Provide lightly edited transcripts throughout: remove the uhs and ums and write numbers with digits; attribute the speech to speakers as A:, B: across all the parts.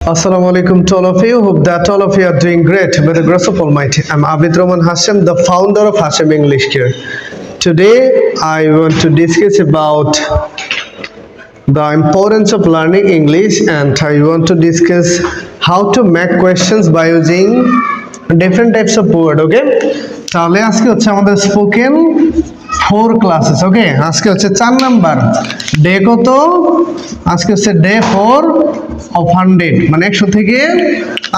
A: Assalamu alaikum to all of you. Hope that all of you are doing great by the grace of Almighty. I'm Abid Rahman Hashem, the founder of Hashem English Care. Today, I want to discuss about the importance of learning English, and I want to discuss how to make questions by using different types of word. Okay? তাহলে আজকে হচ্ছে আমাদের spoken 4 classes. ওকে, আজকে হচ্ছে 4 number day. কত? আজকে হচ্ছে day 4 of 100, মানে 100 থেকে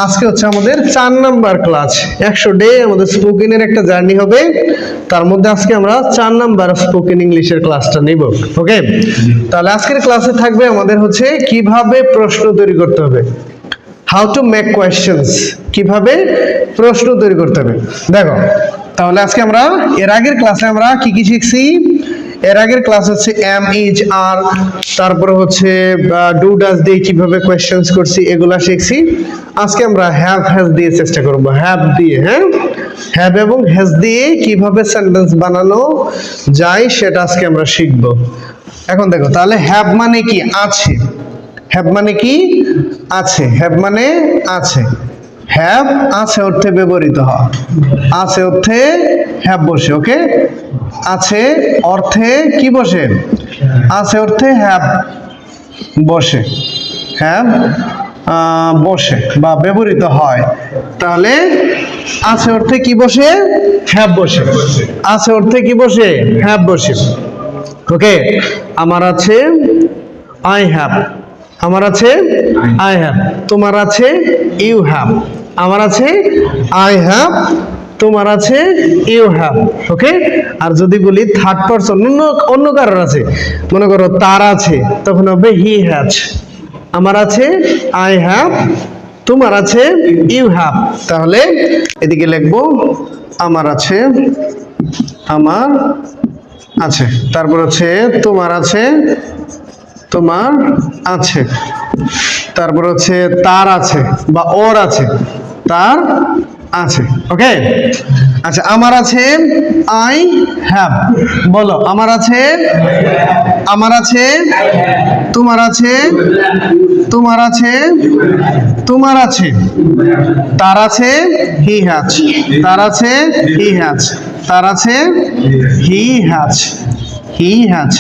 A: আজকে হচ্ছে আমাদের 4 নাম্বার ক্লাস। 100 ডে আমাদের স্পোকেনের একটা জার্নি হবে, তার মধ্যে আজকে আমরা 4 নাম্বার স্পোকেন ইংলিশের ক্লাসটা নিব। ওকে, তাহলে আজকের ক্লাসে থাকবে আমাদের হচ্ছে কিভাবে প্রশ্ন তৈরি করতে হবে, হাউ টু মেক কোয়েশ্চেন্স, কিভাবে প্রশ্ন তৈরি করতে হবে। দেখো, তাহলে আজকে আমরা এর আগের ক্লাসে আমরা কি কি শিখছি? এর আগের ক্লাস হচ্ছে এম ইজ আর, তারপরে হচ্ছে ডু ডাজ দিয়ে কিভাবে কোয়েশ্চেন্স করছি এগুলা শিখছি। আজকে আমরা হ্যাভ হ্যাজ দিয়ে চেষ্টা করব, হ্যাভ দিয়ে, হ্যাঁ, হ্যাভ এবং হ্যাজ দিয়ে কিভাবে সেন্টেন্স বানানো যায় সেটা আজকে আমরা শিখব। এখন দেখো, তাহলে হ্যাভ মানে কি? আছে। হ্যাভ মানে কি? আছে। হ্যাভ মানে আছে। হ্যাভ আছে অর্থে ব্যবহৃত হয়, আছে অর্থে হ্যাভ বসে। ওকে, আছে অর্থে কি বসে? আছে অর্থে হ্যাভ বসে, হ্যাভ বসে বা ব্যবহৃত হয়। তাহলে আছে অর্থে কি বসে? হ্যাভ বসে। আছে অর্থে কি বসে? হ্যাভ বসে। ওকে, আমার আছে আই হ্যাভ, আমার আছে আই হ্যাভ। তোমার আছে ইউ হ্যাভ, আমার আছে আই হ্যাভ, তোমার আছে ইউ হ্যাভ। ওকে, আর যদি বলি থার্ড পারসন, অন্য কারোর আছে, মনে করো তার আছে, তখন হবে হি হ্যাজ। আমার আছে আই হ্যাভ, তোমার আছে ইউ হ্যাভ। তাহলে এদিকে লিখবো আমার আছে, আমার আছে, তারপর হচ্ছে তোমার আছে, তোমার আছে, তারপর হচ্ছে তার আছে বা ওর আছে, তার আছে। ওকে, আচ্ছা, আমার আছে আই হ্যাভ, বলো আমার আছে, আমার আছে, তোমার আছে, তোমার আছে, তোমার আছে, তার আছে হি হ্যাজ, তার আছে হি হ্যাজ, তার আছে he has, he has.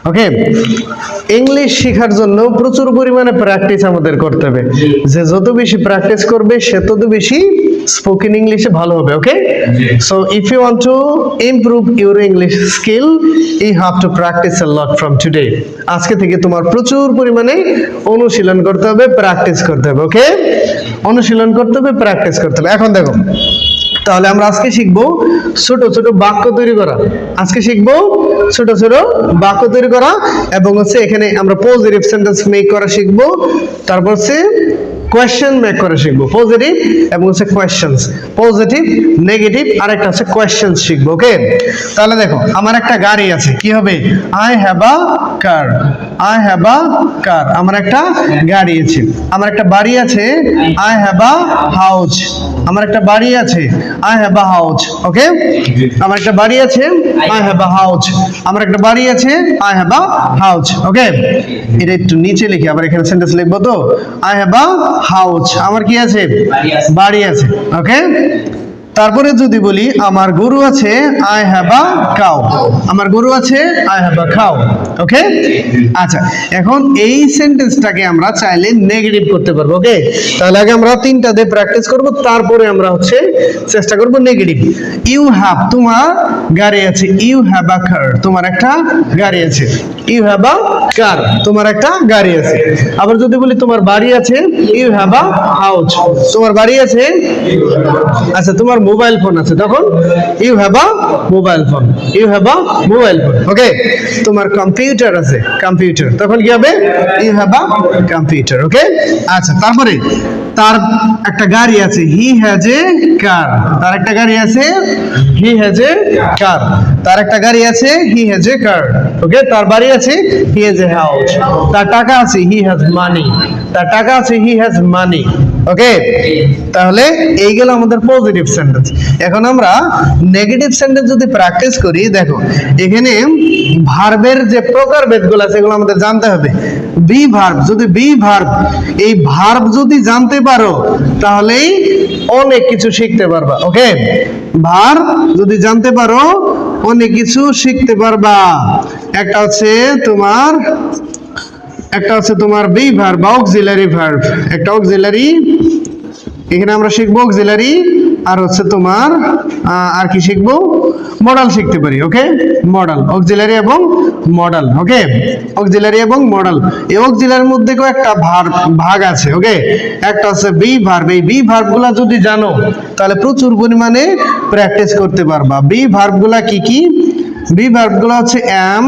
A: Okay, English শেখার জন্য প্রচুর পরিমাণে প্র্যাকটিস আমাদের করতে হবে। যে যত বেশি প্র্যাকটিস করবে সে তত বেশি স্পোকেন ইংলিশে ভালো হবে। Okay, so if you want to improve your English skill, you have to practice a lot from today. আজকে থেকে তোমার প্রচুর পরিমাণে অনুশীলন করতে হবে, প্র্যাকটিস করতে হবে। ওকে, অনুশীলন করতে হবে, প্র্যাকটিস করতে হবে। এখন দেখো, তাহলে আমরা আজকে শিখবো ছোট ছোট বাক্য তৈরি করা। আজকে শিখবো ছোট ছোট বাক্য তৈরি করা, এবং হচ্ছে এখানে আমরা পজিটিভ সেন্টেন্স মেক করা শিখবো, তারপর হচ্ছে কোয়েশ্চেন মেক করা শিখবো। পজিটিভ এবং হচ্ছে কোয়েশ্চেন্স, পজিটিভ, নেগেটিভ, আর একটা হচ্ছে কোয়েশ্চেন শিখবো। ওকে, তাহলে দেখো, আমার একটা গাড়ি আছে, কি হবে? I have a car, I have a car, আমার একটা গাড়ি আছে। আমার একটা বাড়ি আছে, আই হ্যাভ আ হাউস, আমার একটা বাড়ি আছে, আই হ্যাভ আ হাউস। ওকে, আমার একটা বাড়ি আছে, আই হ্যাভ আ হাউস, আমার একটা বাড়ি আছে, আই হ্যাভ আ হাউস। ওকে, এটা একটু নিচে লিখি, আবার এখানে সেন্টেন্স লিখবো। তো আই হ্যাভ আ হাউস, আমার কি আছে? বাড়ি আছে। ওকে, তারপরে যদি বলি আমার গরু আছে, আই হ্যাভ আ কাউ, আমার গরু আছে, আই হ্যাভ আ কাউ। ওকে, আচ্ছা, এখন এই সেন্টেন্সটাকে আমরা চাইলে নেগেটিভ করতে পারবো। ওকে, তাহলে আগে আমরা 3টা দিয়ে প্র্যাকটিস করব, তারপরে আমরা হচ্ছে চেষ্টা করব নেগেটিভ। ইউ হ্যাভ, তোমার গাড়ি আছে, ইউ হ্যাভ আ কার, তোমার একটা গাড়ি আছে, ইউ হ্যাভ আ কার, তোমার একটা গাড়ি আছে। আবার যদি বলি তোমার বাড়ি আছে, ইউ হ্যাভ আ হাউস, তোমার বাড়ি আছে, আচ্ছা, তোমার মোবাইল ফোন আছে, তখন you have a mobile phone, you have a mobile phone. Okay, তোমার কম্পিউটার আছে, কম্পিউটার, তখন কি হবে? You have a computer. Okay, আচ্ছা, তারপরে তার একটা গাড়ি আছে, হি হ্যাজ এ কার, তার একটা গাড়ি আছে, হি হ্যাজ এ কার, তার একটা গাড়ি আছে, হি হ্যাজ এ কার। ওকে, তার বাড়ি আছে, হি হ্যাজ এ হাউস, তার টাকা আছে, হি হ্যাজ মানি, তার টাকা আছে, হি হ্যাজ মানি। ওকে, তাহলে এই গেল আমাদের পজিটিভ সেন্টেন্স। এখন আমরা নেগেটিভ সেন্টেন্স যদি প্র্যাকটিস করি, দেখো এখানে ভার্বের যে প্রকারভেদগুলো আছে সেগুলো আমাদের জানতে হবে। বি ভার্ব, যদি বি ভার্ব, এই ভার্ব যদি জানতে পারো তাহলেই অনেক কিছু শিখতে পারবা। ওকে, ভার্ব যদি জানতে পারো অনেক কিছু শিখতে পারবা। একটা হচ্ছে তোমার বি ভার্ব বা অক্সিলারি ভার্ব, একটা অক্সিলারি, এখানে আমরা শিখবো অক্সিলারি, আর হচ্ছে তোমার আর কি শিখবো, মডাল শিখতে পারি। ওকে, মডাল, অক্সিলারি এবং মডাল। ওকে, অক্সিলারি এবং মডাল, এই অক্সিলারির মধ্যে একটা ভাগ আছে। ওকে, একটা হচ্ছে বি ভার্ব, এই বি ভার্বগুলা যদি জানো তাহলে প্রচুর পরিমাণে প্র্যাকটিস করতে পারবা। বি ভার্বগুলা কি কি? বি ভার্বগুলো হচ্ছে এম,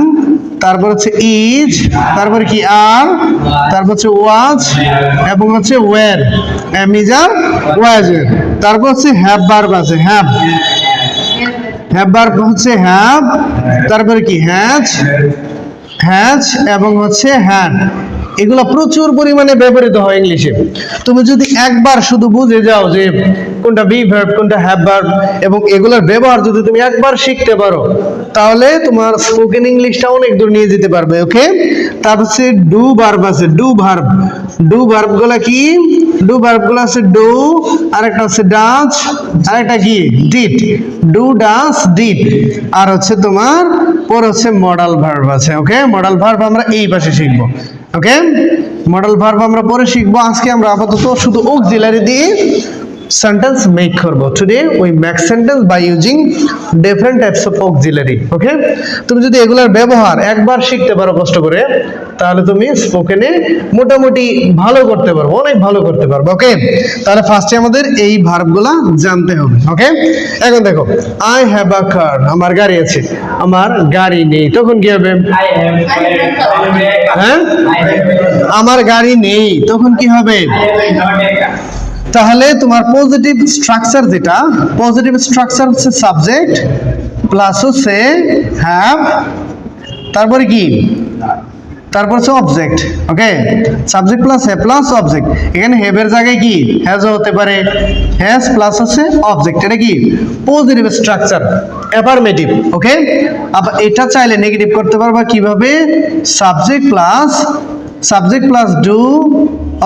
A: তারপর হচ্ছে ইজ, তারপর কি আর, তারপর হচ্ছে ওয়াজ এবং হচ্ছে ওয়্যার, এম ইজ আর ওয়াজ। তারপর হচ্ছে হ্যাভ ভার্ব আছে, হ্যাভ ভার্ব হচ্ছে হ্যাভ, তারপরে কি হ্যাজ এবং হচ্ছে হ্যাড। এগুলো প্রচুর পরিমাণে ব্যবহৃত হয় ইংলিশে। তুমি যদি একবার শুধু বুঝে যাও যে কোনটা বি ভার্ব কোনটা হ্যাভ ভার্ব এবং এগুলোর ব্যবহার যদি তুমি একবার শিখতে পারো তাহলে তোমার স্পোকেন ইংলিশটা অনেক দূর নিয়ে যেতে পারবে। ওকে, তারপর হচ্ছে ডু ভার্ব আছে, ডু ভার্বগুলো কি? ডু ভার্বগুলো আছে ডু, আরেকটা হচ্ছে ডাচ, আরেকটা কি ডিড, ডু ডাচ ডিড, আর হচ্ছে তোমার পর হচ্ছে মডাল ভার্ব আছে। ওকে, মডাল ভার্ব আমরা এই পাশে শিখবো। ওকে, মডাল ভার্ব আমরা পরে শিখবো। আজকে আমরা আপাতত শুধু অক্সিলারি দিয়ে sentence make করব। Today we make sentence by using different types of auxiliary. Okay, তুমি যদি এগুলোর ব্যবহার একবার শিখতে পারো কষ্ট করে তাহলে তুমি স্পোকেনে মোটামুটি ভালো করতে পারবে, অনেক ভালো করতে পারবে। ওকে, তাহলে ফার্স্টে আমাদের এই ভার্বগুলা জানতে হবে। ওকে, এখন দেখো আই হ্যাভ আ কার, আমার গাড়ি আছে, আমার গাড়ি নেই, তখন কি হবে? হ্যাঁ, আমার গাড়ি নেই, তখন কি হবে? তাহলে তোমার পজিটিভ স্ট্রাকচার যেটা, পজিটিভ স্ট্রাকচার হচ্ছে সাবজেক্ট প্লাস হচ্ছে হ্যাভ, তারপরে কি, তারপর হচ্ছে object. Okay, subject plus have plus object. এখানে হ্যাভ এর জায়গায় কি হ্যাজও হতে পারে, হ্যাজ প্লাস হচ্ছে অবজেক্ট। এটা কি পজিটিভ স্ট্রাকচার, অ্যাফার্মেটিভ। ওকে, আবার এটা চাইলে নেগেটিভ করতে পারবা কিভাবে? সাবজেক্ট প্লাস ডু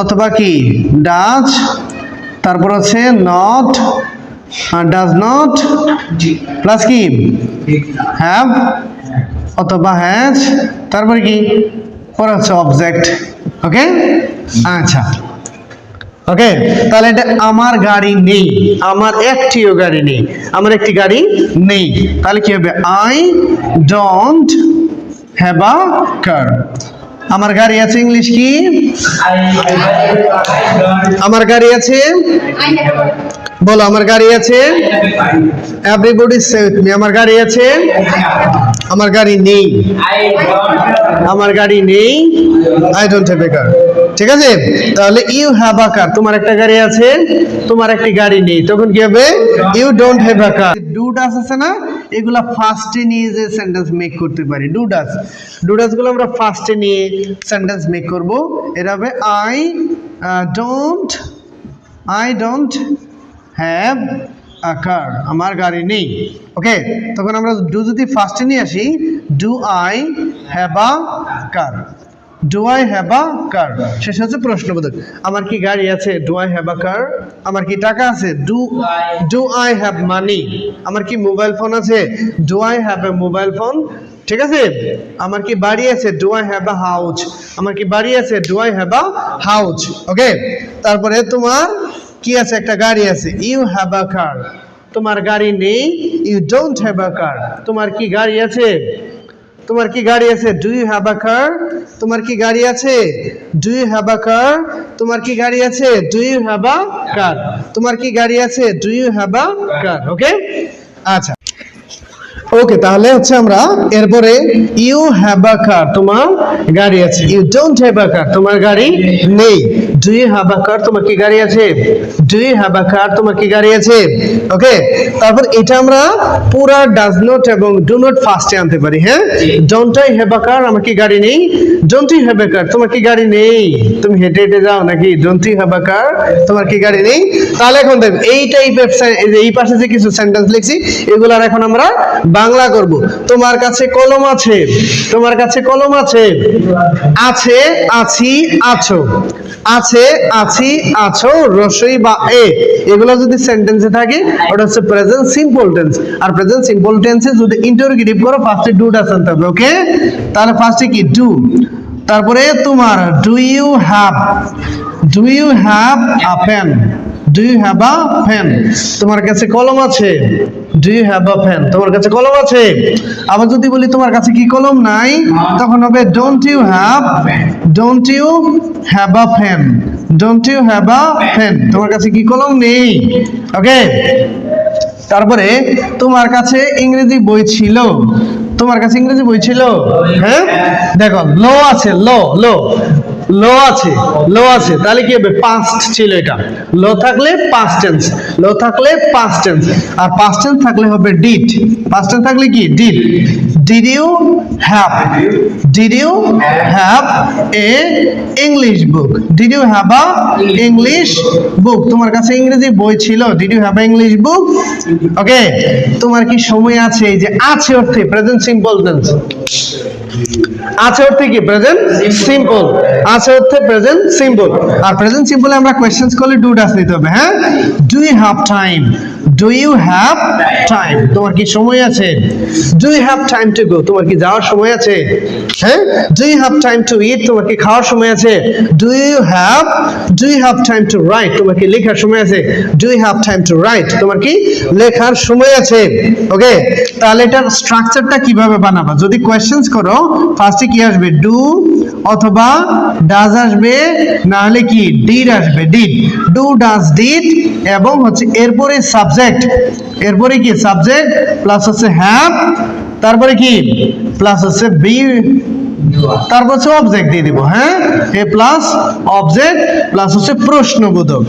A: অথবা কি ডাজ, তারপর হচ্ছে নট, ডাজ নট প্লাস কি হ্যাভ অথবা হ্যাজ, তারপর কি পরে হচ্ছে অবজেক্ট। ওকে, আচ্ছা, ওকে, তাহলে এটা আমার গাড়ি নেই, আমার একটিও গাড়ি নেই, আমার একটি গাড়ি নেই, তাহলে কি হবে? I don't have a car. আমার গাড়ি আছে, ইংলিশ কি? আমার গাড়ি আছে, বলো আমার গাড়ি আছে। এভরিবডি সে উইথ মি, আমার গাড়ি আছে, আমার গাড়ি নেই, আমার গাড়ি নেই, আই ডোন্ট হ্যাভ এ কার। ঠিক আছে, তাহলে ইউ হ্যাভ আ কার, তোমার একটা গাড়ি আছে, তোমার একটি গাড়ি নেই, তখন কি হবে? You don't have a car. Do does আছে না, এগুলা ফার্স্টে নিয়ে যে সেন্টেন্স মেক করতে পারি। ডু ডাস গুলো আমরা ফার্স্টে নিয়ে সেন্টেন্স মেক করব। এটা হবে I don't have a car, আমার গাড়ি নেই। ওকে, তখন আমরা ডু যদি ফার্স্টে নিয়ে আসি, do I have a car, do I have a car, শেষ হচ্ছে প্রশ্নবোধক। আমার কি গাড়ি আছে? Do I have a car. আমার কি টাকা আছে? Do I have money. আমার কি মোবাইল ফোন আছে? Do I have a mobile phone. ঠিক আছে, আমার কি বাড়ি আছে? Do I have a house. আমার কি বাড়ি আছে? Do I have a house. Okay, তারপরে তোমার কি আছে? একটা গাড়ি আছে, ইউ হ্যাভ আ কার। তোমার গাড়ি নেই, you don't have a car. তোমার কি গাড়ি আছে? তোমার কি গাড়ি আছে? Do you have a car. তোমার কি গাড়ি আছে? Do you have a car. তোমার কি গাড়ি আছে? Do you have a car. তোমার কি গাড়ি আছে? ডু ইউ হ্যাভ আ কার। ওকে, আচ্ছা, ওকে, তাহলে হচ্ছে আমরা এরপরে ইউ হ্যাভ আ কার, তোমার গাড়ি আছে। You don't have a car, তোমার গাড়ি নেই। Do you have a car, তোমার কি গাড়ি আছে? Do you have a car, তোমার কি গাড়ি আছে? ওকে, তারপর এটা আমরা পুরা ডাজ নট এবং ডু নট ফার্স্টে আনতে পারি। হ্যাঁ, don't I have a car, আমার কি গাড়ি নেই? Don't you have a car, তোমার কি গাড়ি নেই? তুমি হেঁটে হেঁটে যাও নাকি? Don't you have a car, তোমার কি গাড়ি নেই? তাহলে এখন দেখ এই টাইপের এই পাশে যে কিছু সেন্টেন্স লিখছি এগুলার এখন আমরা বাংলা করব। তোমার কাছে কলম আছে, তোমার কাছে কলম আছে। আছে, আছি, আছো। আছে, আছি, আছো, রসই বা এ, এগুলো যদি সেন্টেন্সে থাকে ওটা হচ্ছে প্রেজেন্ট সিম্পল টেন্স। আর প্রেজেন্ট সিম্পল টেন্সে যদি ইন্টারোগেটিভ করো ফার্স্টে ডু ডাস আনতে হবে। ওকে, তাহলে ফার্স্টে কি ডু, তারপরে তোমার do you have, do you have a pen, do you have a pen, তোমার কাছে কলম আছে। Do you have a pen, তোমার কাছে কলম আছে। আবার যদি বলি তোমার কাছে কি কলম নাই, তখন হবে don't you have, don't you have a pen, don't you have a pen, তোমার কাছে কি কলম নেই। ওকে, তারপরে তোমার কাছে ইংরেজি বই ছিল, তোমার কাছে ইংরেজি বই ছিল। হ্যাঁ, দেখো লো আছে, লো লো লো আছে, লো আছে, তাহলে কি হবে? পাস্ট ছিল এটা। লো থাকলে পাস্ট টেন্স, লো থাকলে পাস্ট টেন্স, আর পাস্ট টেন্স থাকলে হবে ডিড। পাস্ট টেন্স থাকলে কি? Did. Did you have, did you have a English book, did you have a English book, তোমার কাছে ইংরেজি বই ছিল। Did you have a English book. Okay, তোমার কি সময় আছে? এই যে আছে অর্থে প্রেজেন্ট সিম্পল টেন্স, আছে অর্থে কি? প্রেজেন্ট সিম্পল, আছে অর্থে প্রেজেন্ট সিম্পল। আর প্রেজেন্ট সিম্পলে আমরা কোশ্চেনস করলে ডু ডাস নিতে হবে। হ্যাঁ, do you have time, do you have time, তোমার কি সময় আছে? Do you have time to go, তোমার কি যাওয়ার সময় আছে? হ্যাঁ, do you have time to eat, তোমার কি খাওয়ার সময় আছে? Do you have time to write, তোমার কি লেখার সময় আছে? Do you have time to write, তোমার কি লেখার সময় আছে। ওকে, তাহলে এটার স্ট্রাকচারটা কিভাবে বানাবা? যদি কোশ্চেনস করো ফার্স্টে কি আসবে? ডু অথবা ডাজ আসবে, না হলে কি ডিড আসবে। ডিড, ডু ডাজ ডিড, এবং হচ্ছে এরপরে সাবজেক্ট, এরপরে কি সাবজেক্ট প্লাস হচ্ছে হ্যাভ, তারপরে কি প্লাস হচ্ছে বি, তারপর হচ্ছে অবজেক্ট দিয়ে দিব। হ্যাঁ, এ প্লাস অবজেক্ট প্লাস হচ্ছে প্রশ্নবোধক,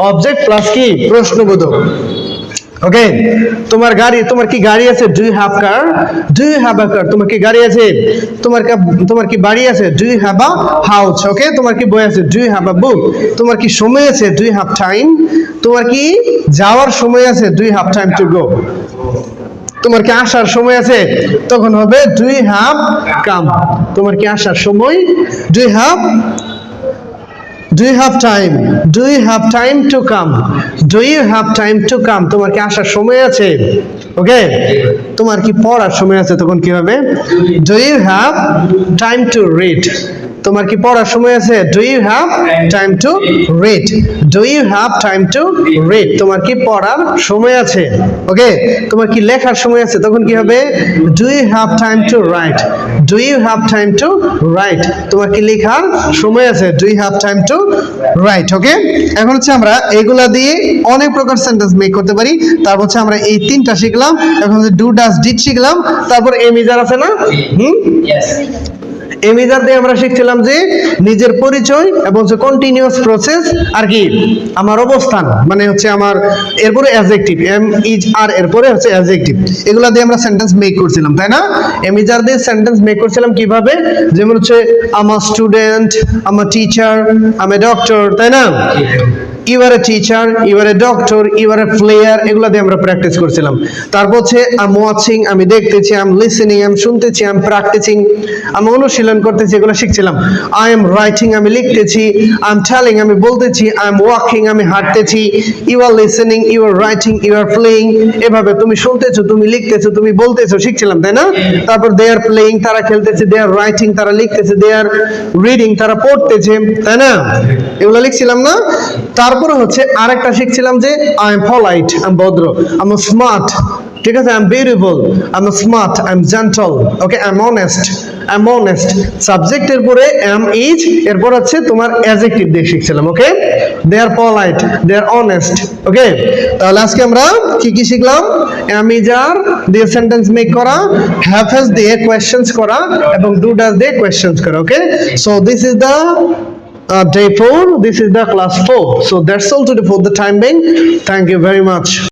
A: অবজেক্ট প্লাস কি প্রশ্নবোধক। ওকে, তোমার গাড়ি, তোমার কি গাড়ি আছে? Do you have car, do you have a car, তোমার কি গাড়ি আছে? তোমার কি বাড়ি আছে? Do you have a house. Okay, তোমার কি বই আছে? Do you have a book. তোমার কি সময় আছে? Do you have time. তোমার কি যাওয়ার সময় আছে? Do you have time to go. তোমার কি আসার সময় আছে? তখন হবে ডু ইউ হ্যাভ কাম। তোমার কি আসার সময়? Do you have, do you have time, do you have time to come, do you have time to come, তোমার কি আসার সময় আছে? ওকে, তোমার কি পড়ার সময় আছে? তখন কি হবে? do you have time to read, তোমার কি পড়ার সময় আছে? do you have time to read, do you have time to read, তোমার কি পড়ার সময় আছে? ওকে, তোমার কি লেখার সময় আছে? তখন কি হবে? do you have time to write, do you have time to write, তোমার কি লেখার সময় আছে? do you have time to write. ওকে, এখন হচ্ছে আমরা এগুলা দিয়ে অনেক প্রকার সেন্টেন্স মেক করতে পারি। তারপর হচ্ছে আমরা এই তিনটা শিখলাম, এখন হচ্ছে ডু ডাস ডিড শিখলাম, তারপর এমিজার আছে না? এমিজার দিয়ে আমরা শিখছিলাম যে নিজের পরিচয় এবং যে কন্টিনিউয়াস প্রসেস, আর কি আমার অবস্থান, মানে হচ্ছে আমার, এরপরে অ্যাডজেক্টিভ, এম ইজ আর, এরপরে হচ্ছে অ্যাডজেক্টিভ, এগুলা দিয়ে আমরা সেন্টেন্স মেক করছিলাম, তাই না? এমিজার দিয়ে সেন্টেন্স মেক করছিলাম কিভাবে? যেমন হচ্ছে I'm a student, I'm a teacher, I'm a doctor, তাই না? You are a teacher, you are a doctor, you are a player, এগুলো দিয়ে আমরা প্র্যাকটিস করছিলাম। তারপর হচ্ছে আম ওয়াচিং, আমি দেখতেছি, আম লিসেনিং, আমি শুনতেছি, আম প্র্যাকটিসিং, আমি অনুশীলন করতেছি, এগুলো শিখছিলাম। আই এম রাইটিং, আমি লিখতেছি, আই এম টেলিং, আমি বলতেছি, আই এম ওয়াকিং, আমি হাঁটতেছি, you are listening, you are writing, you are playing, এভাবে তুমি শুনতেছো, তুমি লিখতেছো, তুমি বলতেছো, শিখছিলাম, তাই না? তারপর দে আর প্লেইং, তারা খেলতেছে, দে আর রাইটিং, তারা লিখতেছে, দে আর রিডিং, তারা পড়তেছে, তাই না? এগুলো লিখছিলাম না? তারপরে হচ্ছে আরেকটা শিখছিলাম যে I am polite, I am ভদ্র, আই এম স্মার্ট, ঠিক আছে, I am beautiful, I am smart, I am gentle, okay, I am honest, I am honest. সাবজেক্টের পরে এম ইজ, এরপর হচ্ছে তোমার অ্যাডজেক্টিভ দিয়ে শিখছিলাম। ওকে, they are polite, they are honest. Okay, তাহলে আজকে আমরা কি কি শিখলাম? am is are দিয়ে সেন্টেন্স মেক করা, have has দিয়ে কোয়েশ্চেনস করা এবং do does দিয়ে কোয়েশ্চেনস করা। Okay, so this is the day 4, this is the class 4. So that's all today for the time being. Thank you very much.